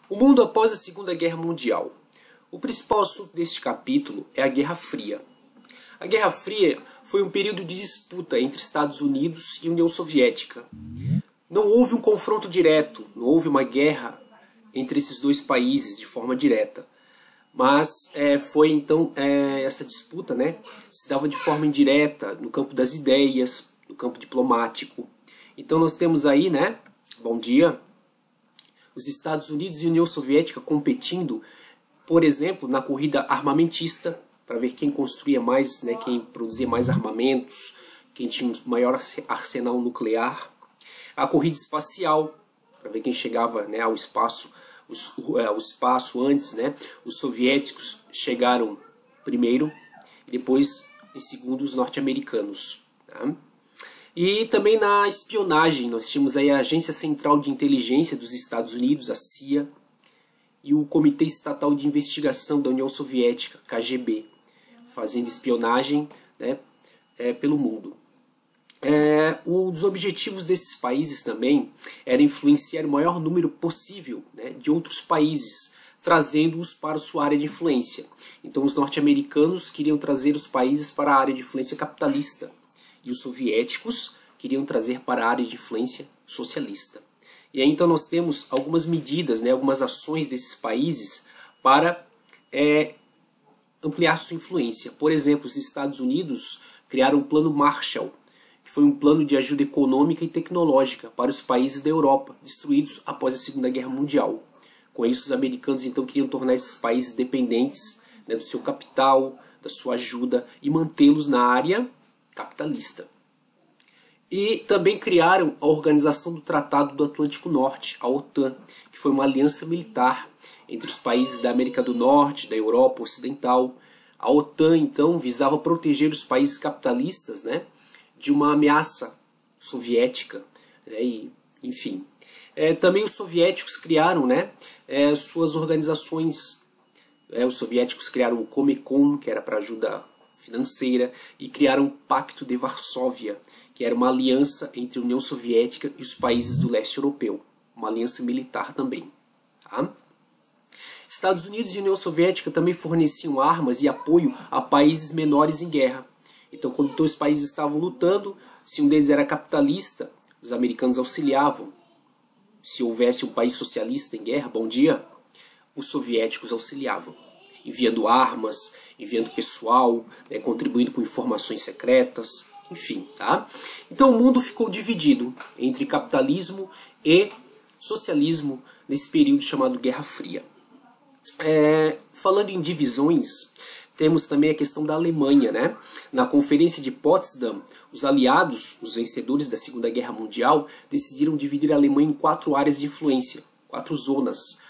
O mundo após a Segunda Guerra Mundial. O principal assunto deste capítulo é a Guerra Fria. A Guerra Fria foi um período de disputa entre Estados Unidos e União Soviética. Não houve um confronto direto, não houve uma guerra entre esses dois países de forma direta. Mas foi então essa disputa, se dava de forma indireta no campo das ideias, no campo diplomático. Então nós temos aí, bom dia, os Estados Unidos e a União Soviética competindo, por exemplo, na corrida armamentista, para ver quem construía mais, quem produzia mais armamentos, quem tinha um maior arsenal nuclear. A corrida espacial, para ver quem chegava ao espaço, o espaço antes, os soviéticos chegaram primeiro, e depois, em segundo, os norte-americanos. Tá? E também na espionagem, nós tínhamos aí a Agência Central de Inteligência dos Estados Unidos, a CIA, e o Comitê Estatal de Investigação da União Soviética, KGB, fazendo espionagem pelo mundo. Um dos objetivos desses países também era influenciar o maior número possível de outros países, trazendo-os para sua área de influência. Então os norte-americanos queriam trazer os países para a área de influência capitalista, e os soviéticos queriam trazer para a área de influência socialista. E aí então nós temos algumas medidas, algumas ações desses países para ampliar sua influência. Por exemplo, os Estados Unidos criaram o Plano Marshall, que foi um plano de ajuda econômica e tecnológica para os países da Europa, destruídos após a Segunda Guerra Mundial. Com isso, os americanos então queriam tornar esses países dependentes do seu capital, da sua ajuda, e mantê-los na área capitalista. E também criaram a Organização do Tratado do Atlântico Norte, a OTAN, que foi uma aliança militar entre os países da América do Norte, da Europa Ocidental. A OTAN, então, visava proteger os países capitalistas de uma ameaça soviética. Enfim. Também os soviéticos criaram suas organizações. Os soviéticos criaram o Comecon, que era para ajuda financeira, e criaram o Pacto de Varsóvia, que era uma aliança entre a União Soviética e os países do leste europeu. Uma aliança militar também. Tá? Estados Unidos e União Soviética também forneciam armas e apoio a países menores em guerra. Então, quando dois países estavam lutando, se um deles era capitalista, os americanos auxiliavam. Se houvesse um país socialista em guerra, bom dia, os soviéticos auxiliavam, enviando armas, enviando pessoal, contribuindo com informações secretas, enfim. Tá? Então o mundo ficou dividido entre capitalismo e socialismo nesse período chamado Guerra Fria. Falando em divisões, temos também a questão da Alemanha. Na Conferência de Potsdam, os aliados, os vencedores da Segunda Guerra Mundial, decidiram dividir a Alemanha em 4 áreas de influência, 4 zonas: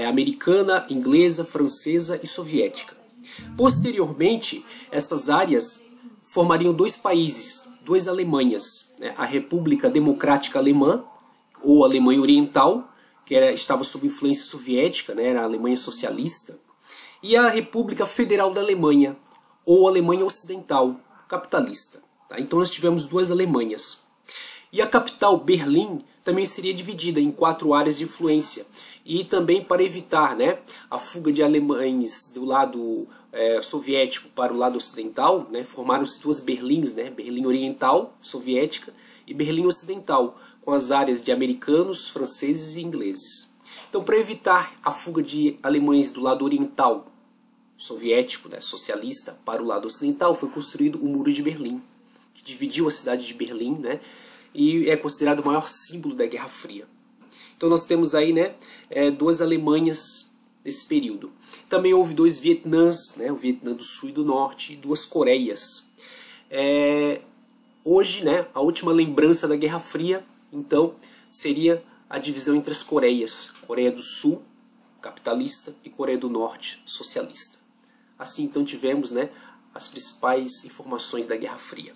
americana, inglesa, francesa e soviética. Posteriormente, essas áreas formariam 2 países, 2 Alemanhas: a República Democrática Alemã, ou Alemanha Oriental, que estava sob influência soviética, era a Alemanha socialista, e a República Federal da Alemanha, ou Alemanha Ocidental, capitalista. Tá? Então nós tivemos 2 Alemanhas. E a capital, Berlim, também seria dividida em 4 áreas de influência. E também para evitar a fuga de alemães do lado soviético para o lado ocidental, formaram-se 2 Berlins, Berlim Oriental, soviética, e Berlim Ocidental, com as áreas de americanos, franceses e ingleses. Então, para evitar a fuga de alemães do lado oriental, soviético, socialista, para o lado ocidental, foi construído o Muro de Berlim, que dividiu a cidade de Berlim, e é considerado o maior símbolo da Guerra Fria. Então nós temos aí 2 Alemanhas nesse período. Também houve 2 Vietnãs, o Vietnã do Sul e do Norte, e 2 Coreias. Hoje, a última lembrança da Guerra Fria, então, seria a divisão entre as Coreias. Coreia do Sul, capitalista, e Coreia do Norte, socialista. Assim, então, tivemos as principais informações da Guerra Fria.